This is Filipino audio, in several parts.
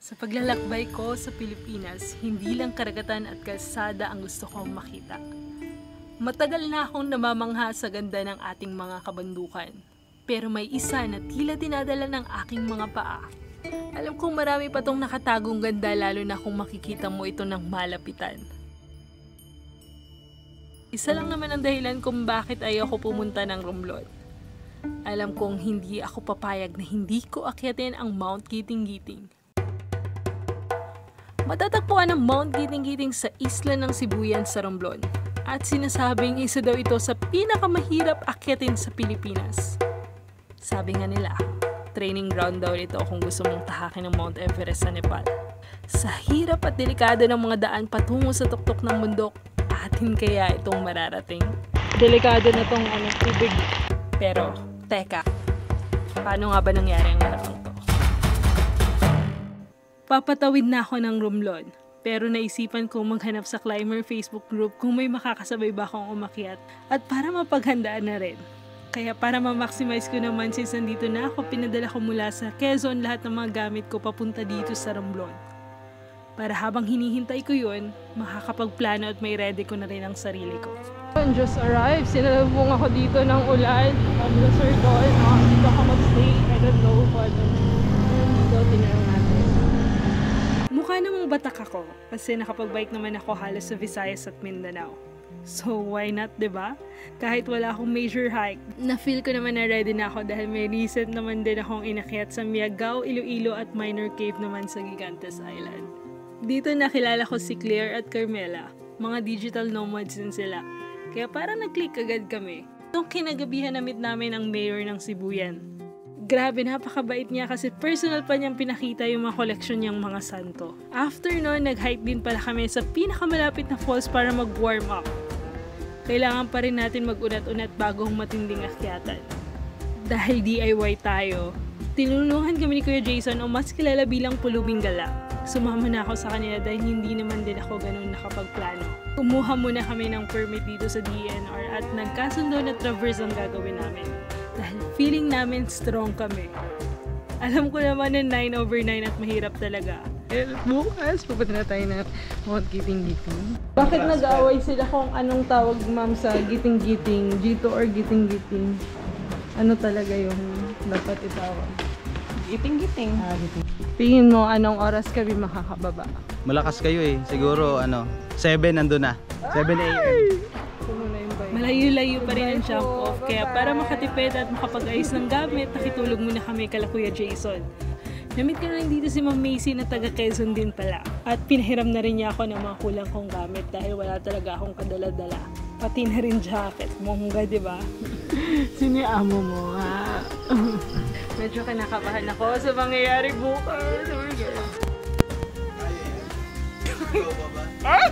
Sa paglalakbay ko sa Pilipinas, hindi lang karagatan at kalsada ang gusto kong makita. Matagal na akong namamangha sa ganda ng ating mga kabandukan. Pero may isa na tila dinadala ng aking mga paa. Alam kong marami pa tong nakatagong ganda lalo na kung makikita mo ito ng malapitan. Isa lang naman ang dahilan kung bakit ayoko pumunta ng Romblon. Alam kong hindi ako papayag na hindi ko akyatin ang Mount Giting-Giting. Matatagpuan ang Mount Giting-Giting sa isla ng Sibuyan sa Romblon at sinasabing isa daw ito sa pinakamahirap akyatin sa Pilipinas. Sabi nga nila, training ground daw ito kung gusto mong tahakin ng Mount Everest sa Nepal. Sa hirap at delikado ng mga daan patungo sa tuktok ng bundok, atin kaya itong mararating? Delikado na tong tubig. Pero, teka, paano nga ba nangyari ang lahat ng to? Papatawid na ako ng Romblon, pero naisipan kong maghanap sa climber Facebook group kung may makakasabay ba akong umakyat at para mapaghandaan na rin. Kaya para ma-maximize ko naman since nandito na ako, pinadala ko mula sa Quezon lahat ng mga gamit ko papunta dito sa Romblon. Para habang hinihintay ko yun, makakapagplano at may ready ko na rin ang sarili ko. Just arrived. Sinalubong ako dito ng ulan. Ang circle. Dito ako mag-stay. I don't know what. Dito, tinanong natin. Mukha namang batak ako kasi nakapag-bike naman ako halos sa Visayas at Mindanao. So why not, diba? Kahit wala akong major hike, na-feel ko naman na ready na ako dahil may recent naman din akong inakyat sa Miagao, Iloilo at minor cave naman sa Gigantes Island. Dito nakilala ko si Claire at Carmela. Mga digital nomads din sila. Kaya parang nag-click agad kami. Itong kinagabihan na meet namin ang mayor ng Sibuyan. Grabe, napakabait niya kasi personal pa niyang pinakita yung mga koleksyon niyang mga santo. After nun, nag-hike din pala kami sa pinakamalapit na falls para mag-warm up. Kailangan pa rin natin mag-unat-unat bago ang matinding akyatan. Dahil DIY tayo, tinulungan kami ni Kuya Jason o mas kilala bilang Pulubing Gala. Sumama na ako sa kanila dahil hindi naman din ako ganun nakapagplano. Kumuha muna kami ng permit dito sa DNR at nagkasundo na traverse ang gagawin namin. Dahil feeling namin strong kami. Alam ko naman na 9/9 at mahirap talaga. Bukas, pupunta na tayo na Mount Giting-Giting. Bakit nag-aaway sila kung anong tawag, ma'am, sa Giting-Giting? Gito or Giting-Giting? Ano talaga yung dapat itawag? Giting-Giting. Giting. Tingin mo anong oras kami makakababa? Malakas kayo eh. Siguro 7 nandun na. 7 AM. Malayo-layo pa rin ang jump off. Kaya para makatipid at makapag-ayos ng gamit, nakitulog muna kami kala Kuya Jason. Namit ko na rin dito si Ma'am Macy na taga Quezon din pala. At pinahiram na rin niya ako ng mga kulang kong gamit dahil wala talaga akong kadala-dala. Pati na rin jacket. Mongga, diba? Sino yung amo mo, ha? Medyo kinakabahan ako sa mangyayari bukas. Oh my God.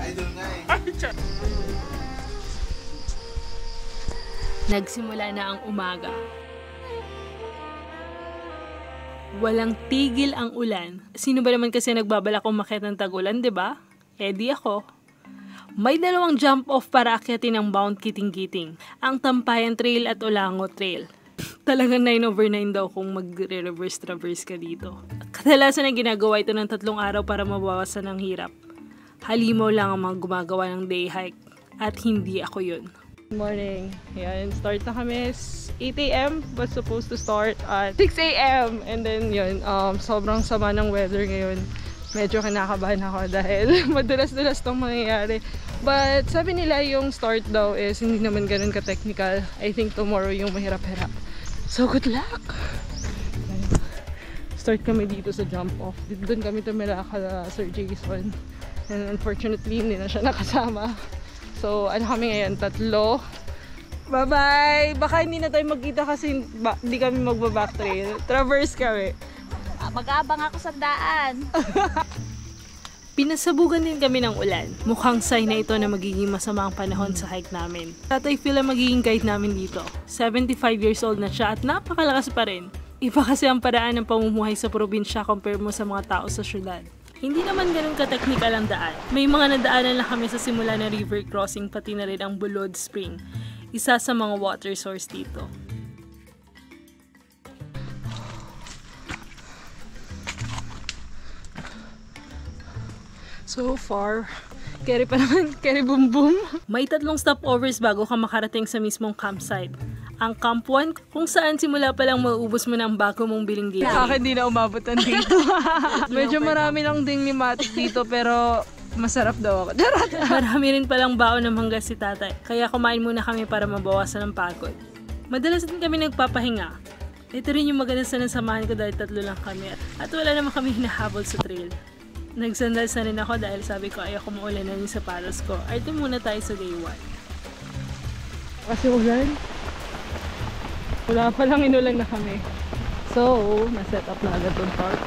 Idol nga eh. Nagsimula na ang umaga. Walang tigil ang ulan. Sino ba naman kasi nagbabalak umakyat ng tag-ulan, diba? Eh di ako. May dalawang jump off para akyatin ang Mount Giting-Giting. Ang Tampayan Trail at Olango Trail. Talagang 9/9 daw kung mag-reverse traverse ka dito. Kadalasan na ginagawa ito ng 3 araw para mabawasan ang hirap. Halimaw lang ang mga gumagawa ng day hike. At hindi ako yun. Good morning. Yan, start na kami. 8 AM was supposed to start at 6 AM. And then yun, sobrang sama ng weather ngayon. Medyo kinakabahan ako dahil madulas-dulas itong mangyayari. But sabi nila yung start daw is hindi naman ganun ka-technical. I think tomorrow yung mahirap-hirap. So good luck! Start kami dito sa jump off. Doon kami tumira kala Sir Jason. And unfortunately, hindi na siya nakasama. So ano kami ngayon? 3. Bye-bye! Baka hindi na tayo magkita kasi hindi kami magba-backtrail. Traverse kami. Mag-aabang ako sa daan. Pinasabugan din kami ng ulan. Mukhang sign na ito na magiging masama ang panahon sa hike namin. Tatay Phil ang magiging guide namin dito. 75 years old na siya at napakalakas pa rin. Iba kasi ang paraan ng pamumuhay sa probinsya compare mo sa mga tao sa syudad. Hindi naman ganun ka-technical ang daan. May mga nadaanan lang kami sa simula na river crossing pati na rin ang Bulod Spring. Isa sa mga water source dito. So far, carry pa naman, carry boom boom. May 3 stopovers bago ka makarating sa mismong campsite. Ang Camp 1, kung saan simula pa lang mauubos mo ng bago mong biling dito. Sa akin di na umabutan dito. Medyo marami lang ding limatic dito pero masarap daw ako. Marami rin palang baon ng mangga si tatay, kaya kumain muna kami para mabawasan ng pagod. Madalas din kami nagpapahinga. Ito rin yung maganda sa nasamahan ko dahil 3 lang kami at wala naman kami hinahabol sa trail. Nagsandals na rin ako dahil sabi ko ayoko maulan na yung sapatos ko. Arte muna tayo sa day 1. Kasi ulan? Wala pa lang, inulan na kami. So, na-set up na agad yung park.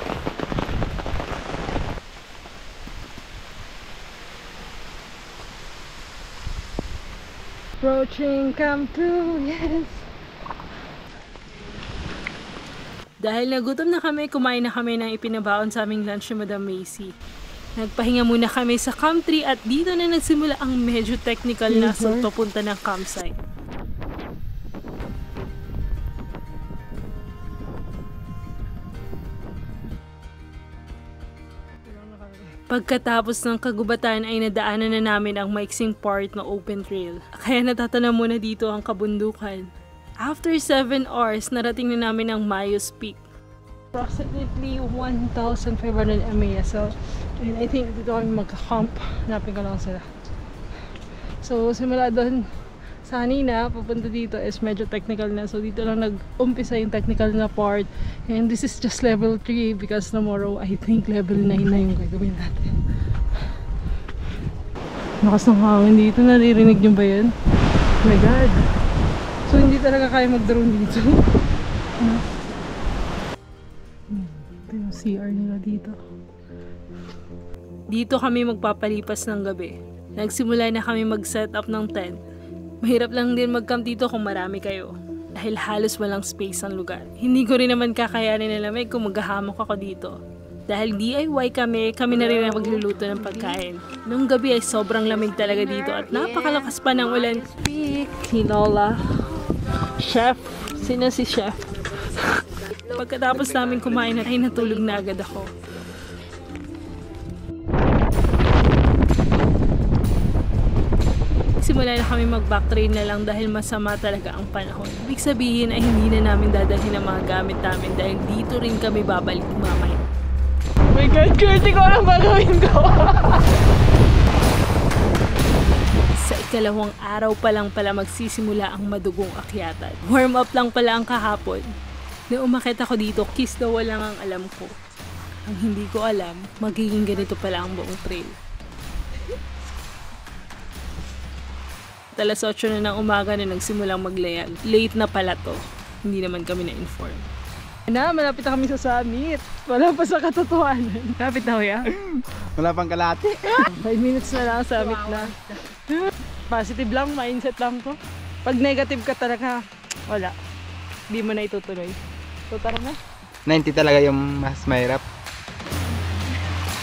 Approaching Camp 2, yes! Dahil nagutom na kami, kumain na kami ng ipinabaon sa aming lunch ni Madam Macy. Nagpahinga muna kami sa Camp 3 at dito na nagsimula ang medyo technical na sa papunta ng campsite. Pagkatapos ng kagubatan ay nadaanan na namin ang maiksing part ng open trail. Kaya natatanaw muna dito ang kabundukan. After 7 hours, narating na namin ang Mayos Peak. Approximately 1,500 MA. So, and I think dito kami magka-camp. Hanapin ko lang sila. So, simula doon sa kanina, papunta dito is medyo technical na. So, dito lang nag-umpisa yung technical na part. And this is just level 3 because tomorrow, I think level 9 na yung gagawin natin. Lakas ng hangin dito. Naririnig nyo ba yun? Oh my God! So, hindi talaga kaya mag-drone dito. Ito yung CR nila dito. Dito kami magpapalipas ng gabi. Nagsimula na kami mag-set up ng tent. Mahirap lang din mag-camp dito kung marami kayo. Dahil halos walang space ang lugar. Hindi ko rin naman kakayanin na lamig kung maghahamok ako dito. Dahil DIY kami na rin ang magluluto ng pagkain. Nung gabi ay sobrang lamig talaga dito at napakalakas pa ng ulan. Tinola. Chef. Sino si Chef? Pagkatapos namin kumain ay natulog na agad ako. Simula na kami mag-backtrain na lang dahil masama talaga ang panahon. Ibig sabihin ay hindi na namin dadalhin ang mga gamit namin dahil dito rin kami babalik mamaya. Oh my God, Curti ko anong gagawin ko! Sa ikalawang araw pa lang pala magsisimula ang madugong akyatan. Warm up lang pala ang kahapon. Nung umakyat ako dito, kiss the wall lang ang alam ko. Ang hindi ko alam, magiging ganito pala ang buong trail. Alas 8 na ng umaga na nagsimulang maglayag. Late na pala to. Hindi naman kami na-inform. Malapit na kami sa summit. Wala pa sa katotohanan. Lapit na kuya? Wala pang kalate. 5 minutes na lang ang summit na. Positive lang, mindset lang to. Pag negative ka talaga, wala. Hindi mo na itutuloy. So tara na. 90 talaga yung mas mahirap.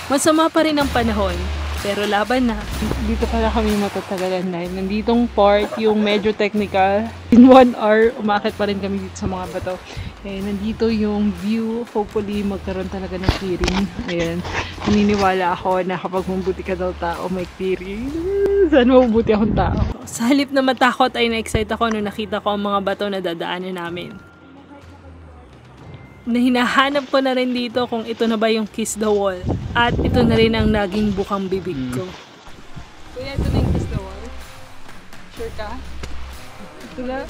Masama pa rin ang panahon. Pero laban na. Dito pala kami matatagalan dahil nanditong part yung medyo technical. In 1 hour, umakit pa rin kami dito sa mga bato. Eh, nandito yung view. Hopefully, magkaroon talaga ng clearing. Ayan. Naniniwala ako na kapag mabuti ka daw tao, may clearing. Saan mabuti akong tao? Sa halip na matakot ay na-excite ako nung nakita ko ang mga bato na dadaanan namin. Na hinahanap ko na rin dito kung ito na ba yung kiss the wall. At ito na rin ang naging bukang bibig ko. Kuya, ito na yung kiss the wall? Sure ka? Ito na?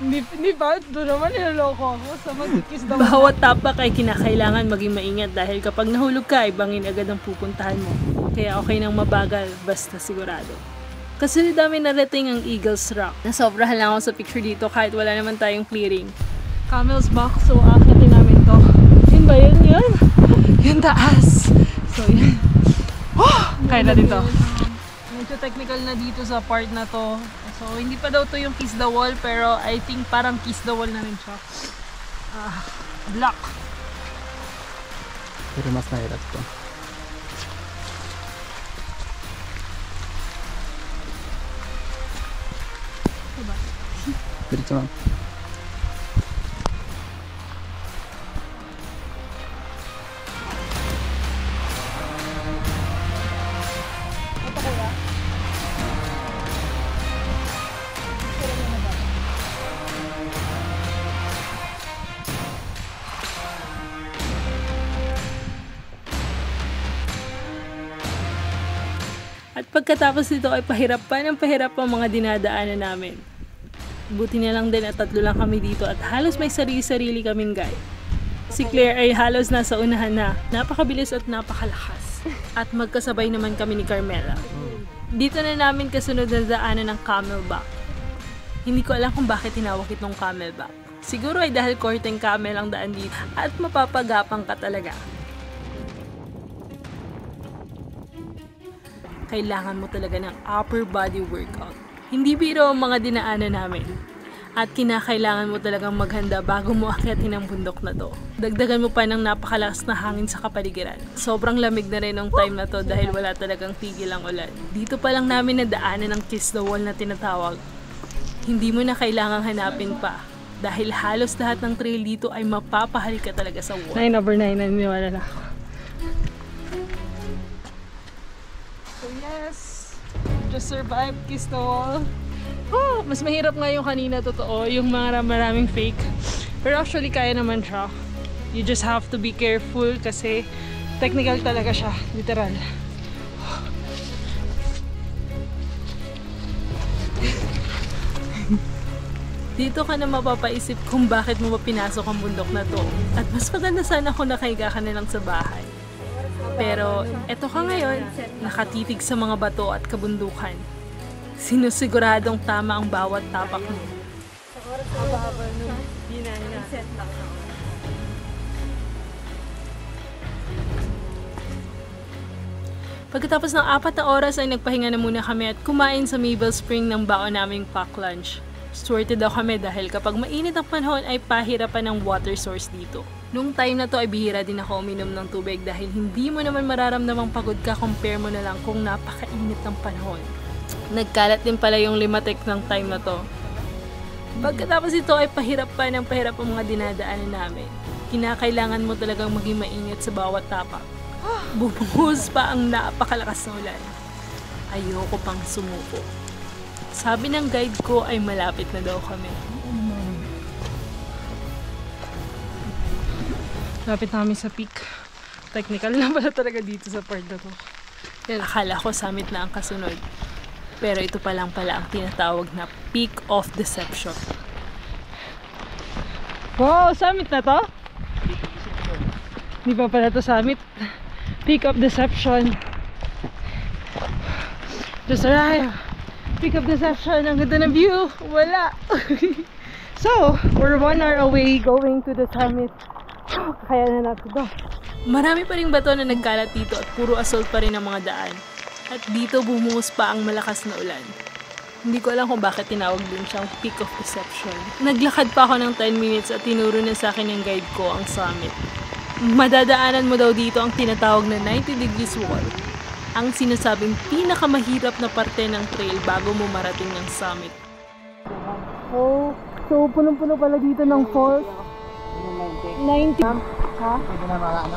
Hindi ba? Ito naman niloloko ako sa mag-kiss the wall. Bawat tapak ay kinakailangan maging maingat dahil kapag nahulog ka ay bangin agad ang pupuntahan mo. Kaya okay nang mabagal basta sigurado. Kasunod namin narating ang Eagles Rock. Nasobrahan lang ako sa picture dito kahit wala naman tayong clearing. Camel's Back, so akitin namin to. Yun ba yun? Yun? Yung taas. So yun. Oh! Kaya na din to. Medyo technical na dito sa part na to. So hindi pa daw to yung kiss the wall, pero I think parang kiss the wall na rin siya. Block. Pero mas mahirap to. Diba? Diretso ma'am. At pagkatapos nito ay pahirap pa ng pahirap ang mga dinadaanan namin. Buti na lang din at 3 lang kami dito at halos may sarili-sarili kaming guide. Si Claire ay halos nasa unahan na. Napakabilis at napakalakas. At magkasabay naman kami ni Carmela. Dito na namin kasunod na daanan ng Camelback. Hindi ko alam kung bakit tinawag itong Camelback. Siguro ay dahil korteng camel ang daan dito at mapapagapang ka talaga. Kailangan mo talaga ng upper body workout. Hindi biro ang mga dinaanan namin. At kinakailangan mo talagang maghanda bago mo akyatin ang bundok na to. Dagdagan mo pa ng napakalakas na hangin sa kapaligiran. Sobrang lamig na rin ng time na to dahil wala talagang tigil ang ulan. Dito pa lang namin nadaanan ang kiss the wall na tinatawag. Hindi mo na kailangang hanapin pa. Dahil halos lahat ng trail dito ay mapapahali ka talaga sa wall. 9/9, naniniwala na ako. So yes, just survived kiss the wall. Oh, mas mahirap nga yung kanina, totoo, yung mga maraming fake. Pero actually kaya naman siya. You just have to be careful kasi technical talaga siya, literal. Dito ka na mapapaisip kung bakit mo pinasok ang bundok na to. At mas maganda sana kung nakahiga ka na lang sa bahay. Pero eto ka ngayon, nakatitig sa mga bato at kabundukan. Sinusiguradong tama ang bawat tapak mo. Pagkatapos ng 4 na oras ay nagpahinga na muna kami at kumain sa Maple Spring ng baon naming pack lunch. Swerte daw kami dahil kapag mainit ang panahon ay pahirapan ng water source dito. Nung time na to ay bihira din ako uminom ng tubig dahil hindi mo naman mararamdamang pagod ka compare mo na lang kung napakainit ng panahon. Nagkalat din pala yung Limatek ng time na to. Pagkatapos ito ay pahirap pa ng pahirap ang mga dinadaanan namin. Kinakailangan mo talagang maging maingat sa bawat tapak. Bumuhos pa ang napakalakas na ulan. Ayoko pang sumuko. Sabi ng guide ko ay malapit na daw kami. Lapit namin sa peak. Technical na pala talaga dito sa part na to. Akala ko summit na ang kasunod. Pero ito pa lang pala ang tinatawag na Peak of Deception. Wow, summit na to? Hindi pa pala to summit. Peak of Deception. Just arrived. Peak of Deception. Ang ganda ng view. Wala. So, we're 1 hour away going to the summit. Kaya na natin to. Marami pa ring bato na nagkalat dito at puro assault pa rin ang mga daan. At dito bumuhos pa ang malakas na ulan. Hindi ko alam kung bakit tinawag din siyang Peak of Deception. Naglakad pa ako ng 10 minutes at tinuro na sa akin ng guide ko ang summit. Madadaanan mo daw dito ang tinatawag na 90 degrees wall. Ang sinasabing pinakamahirap na parte ng trail bago mo marating ng summit. Oh, so punong-puno pala dito ng falls. 90. Ha?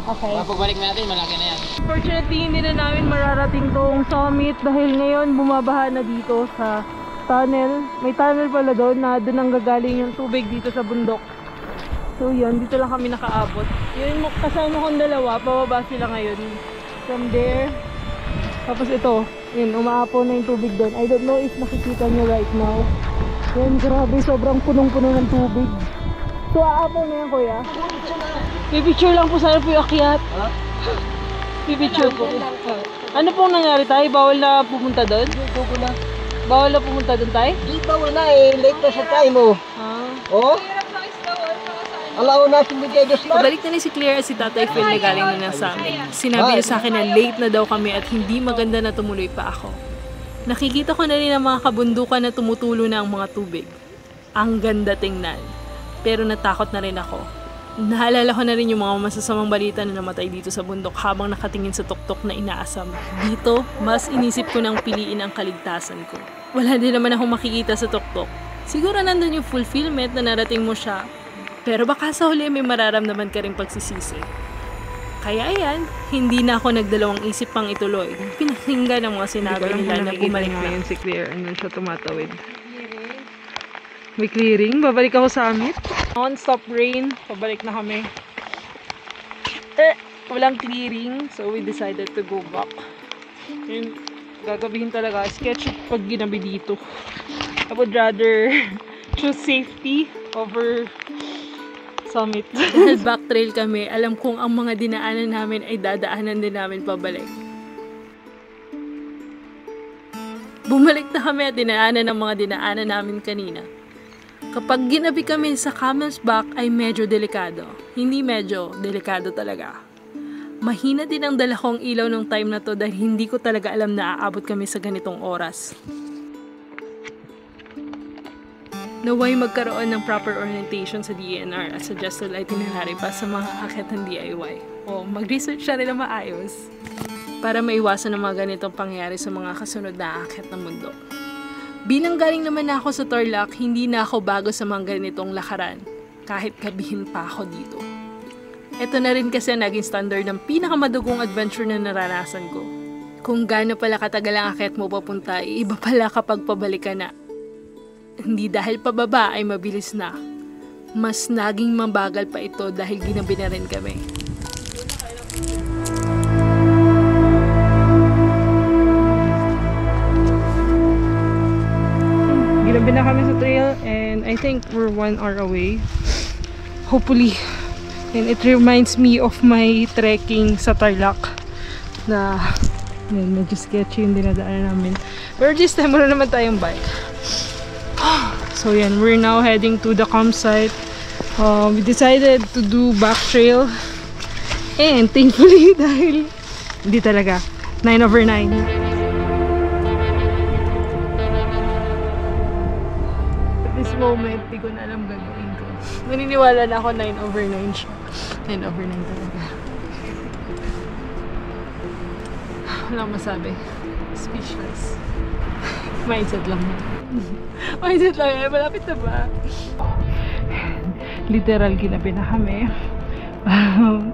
Okay. Pagbalik natin, malaki na yan. Fortunately, hindi na namin mararating tong summit dahil ngayon bumabaha na dito sa tunnel. May tunnel pala doon na doon ang gagaling yung tubig dito sa bundok. So yun, dito lang kami nakaabot. Yun, kasama kong dalawa, pababa sila ngayon. From there, tapos ito, yun, umaapaw na yung tubig doon. I don't know if nakikita nyo right now. Yan, grabe, sobrang punong-puno ng tubig. So, aapaw na yan, kuya. Pipicture lang po sana po yung akyat. Pipicture po. Ano pong nangyari tayo? Bawal na pumunta doon? Bawal na pumunta doon tayo? Di bawal na eh, late na sa time mo. Oh? Alaw na sinigay dos na. Pabalik na ni si Claire at si Tatay Phil na galing na ng summit. Sinabi niya sa akin na late na daw kami at hindi maganda na tumuloy pa ako. Nakikita ko na rin ang mga kabundukan na tumutulo na ang mga tubig. Ang ganda tingnan. Pero natakot na rin ako. Naalala ko na rin yung mga masasamang balita na namatay dito sa bundok habang nakatingin sa tuktok na inaasam. Dito, mas inisip ko nang piliin ang kaligtasan ko. Wala din naman akong makikita sa tuktok. Siguro nandun yung fulfillment na narating mo siya. Pero baka sa huli may mararamdaman ka rin pagsisisi. Kaya ayan, hindi na ako nagdalawang isip pang ituloy. Pinakinggan ang mga sinabi nila na bumalik na. Si Claire, ano siya tumatawid. May clearing, babalik ako sa summit. Non-stop rain, pabalik na kami. Walang clearing, so we decided to go back. Yun, Gagabihin talaga. Sketch pag ginabi dito. I would rather choose safety over summit. Dahil backtrail kami, alam kong ang mga dinaanan namin ay dadaanan din namin pabalik. Bumalik na kami at dinaanan ang mga dinaanan namin kanina. Kapag ginabi kami sa Camel's Back ay medyo delikado. Hindi medyo, delikado talaga. Mahina din ang dala kong ilaw ng time na to dahil hindi ko talaga alam na aabot kami sa ganitong oras. Naway magkaroon ng proper orientation sa DNR at suggested itinerary pa sa mga akit ng DIY. O mag-research siya rin na maayos para maiwasan ang mga ganitong pangyayari sa mga kasunod na akit ng mundo. Bilang galing naman ako sa Tarlac, hindi na ako bago sa mga ganitong lakaran, kahit gabihin pa ako dito. Ito na rin kasi ang naging standard ng pinakamadugong adventure na naranasan ko. Kung gaano pala katagal ang akit mo papunta, iba pala kapag pabalik ka na. Hindi dahil pababa ay mabilis na. Mas naging mabagal pa ito dahil ginabi na rin kami. Ginabi na kami sa trail and I think we're 1 hour away. Hopefully. And it reminds me of my trekking sa Tarlac na medyo sketchy yung dinadaanan namin. Pero this time, wala naman tayong bike. So yan, we're now heading to the campsite. We decided to do back trail. And thankfully, dahil hindi talaga, 9/9. This moment, di ko na alam gagawin ko. Maniniwala na ako 9/9 siya. 9/9 talaga. Wala masabi. Speechless. Mindset lang. Mindset lang yan. Malapit na ba? Literal, ginabi na kami.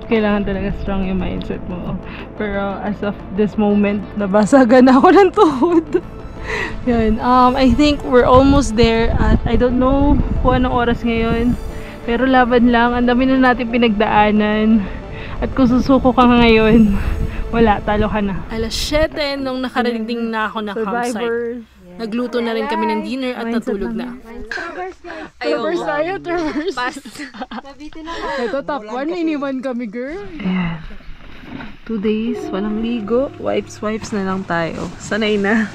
Kailangan talaga strong yung mindset mo. Pero as of this moment, nabasagan ako ng tuhod. Yan. I think we're almost there at I don't know kung anong oras ngayon. Pero laban lang. Ang dami na natin pinagdaanan. At kung susuko ka ngayon, wala, talo ka na. Alas 7 nung nakarating na ako na campsite. Nagluto na rin kami ng dinner at natulog na. Traverse tayo, traverse. Ito, top 1, iniwan kami, girl. Ayan. 2 days, walang ligo. Wipes na lang tayo. Sanay na.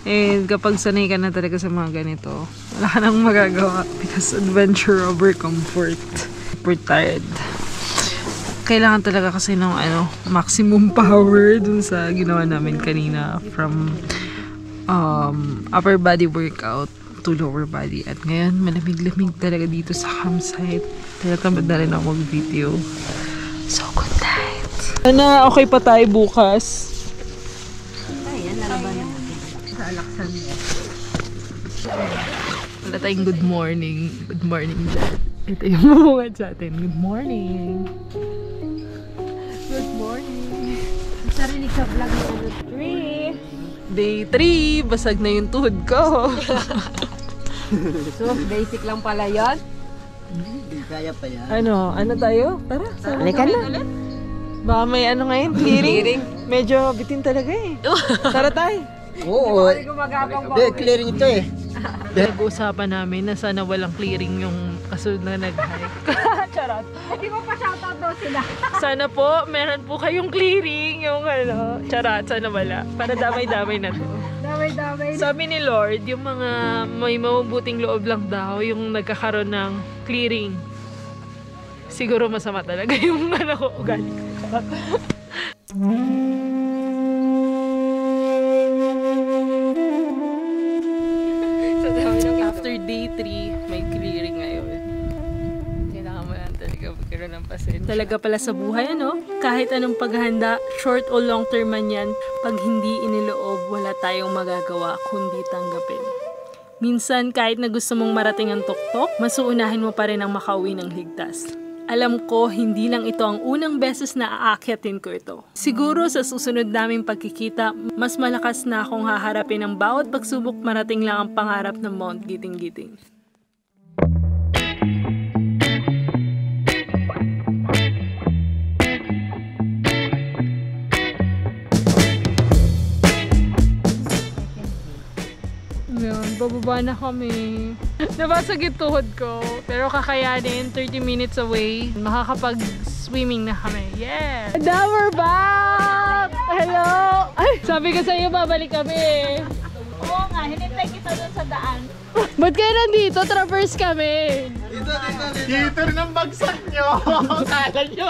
And kapag sanay ka na talaga sa mga ganito, wala ka nang magagawa because adventure over comfort. Super tired. Kailangan talaga kasi ng maximum power dun sa ginawa namin kanina from upper body workout to lower body. At ngayon, malamig-lamig talaga dito sa campsite. Tinatamad na rin ako mag-video. So, good night. Sana okay pa tayo bukas. Ayan, naraban naman. Sa Alexander. Wala tayong good morning. Good morning dyan. Ito yung mamungad sa atin. Good morning. Good morning. Sarinig sa vlog ni 3. Day 3. Basag na yung tuhod ko. So, basic lang pala yun? Hindi kaya pa yan. Ano tayo? Tara. Halika na. Baka may ngayon, clearing. Medyo bitin talaga eh. Tara tayo. Oo. Hindi, clearing ito eh. Nag-uusapan namin na sana walang clearing yung kasunod na nag-hike. Charot. Hindi mo pa shoutout daw sila. Sana po, meron po kayong clearing yung charot, sana wala. Para damay-damay na to. Damay-damay. Sabi ni Lord, yung mga may mabubuting loob lang daw yung nagkakaroon ng clearing. Siguro masama talaga yung ugali ko. After day 3, may clearing ngayon. Kailangan mo lang talaga magkaroon ng pasensya. Talaga pala sa buhay, kahit anong paghahanda, short o long term man yan, pag hindi iniloob, wala tayong magagawa kundi tanggapin. Minsan, kahit na gusto mong marating ang tuktok, masuunahin mo pa rin ang makauwi ng ligtas. Alam ko, hindi lang ito ang unang beses na aakyatin ko ito. Siguro sa susunod naming pagkikita, mas malakas na akong haharapin ang bawat pagsubok marating lang ang pangarap ng Mount Giting-Giting. Bababa na kami. Nabasag yung tuhod ko. Pero kakayanin, 30 minutes away. Makakapag-swimming na kami. Yeah! Now we're back! Hello! Ay, sabi ko sa'yo, babalik kami. Oo nga, hinintay kita doon sa daan. Ba't kayo nandito? Traverse kami. Dito ng bagsak nyo. Kala nyo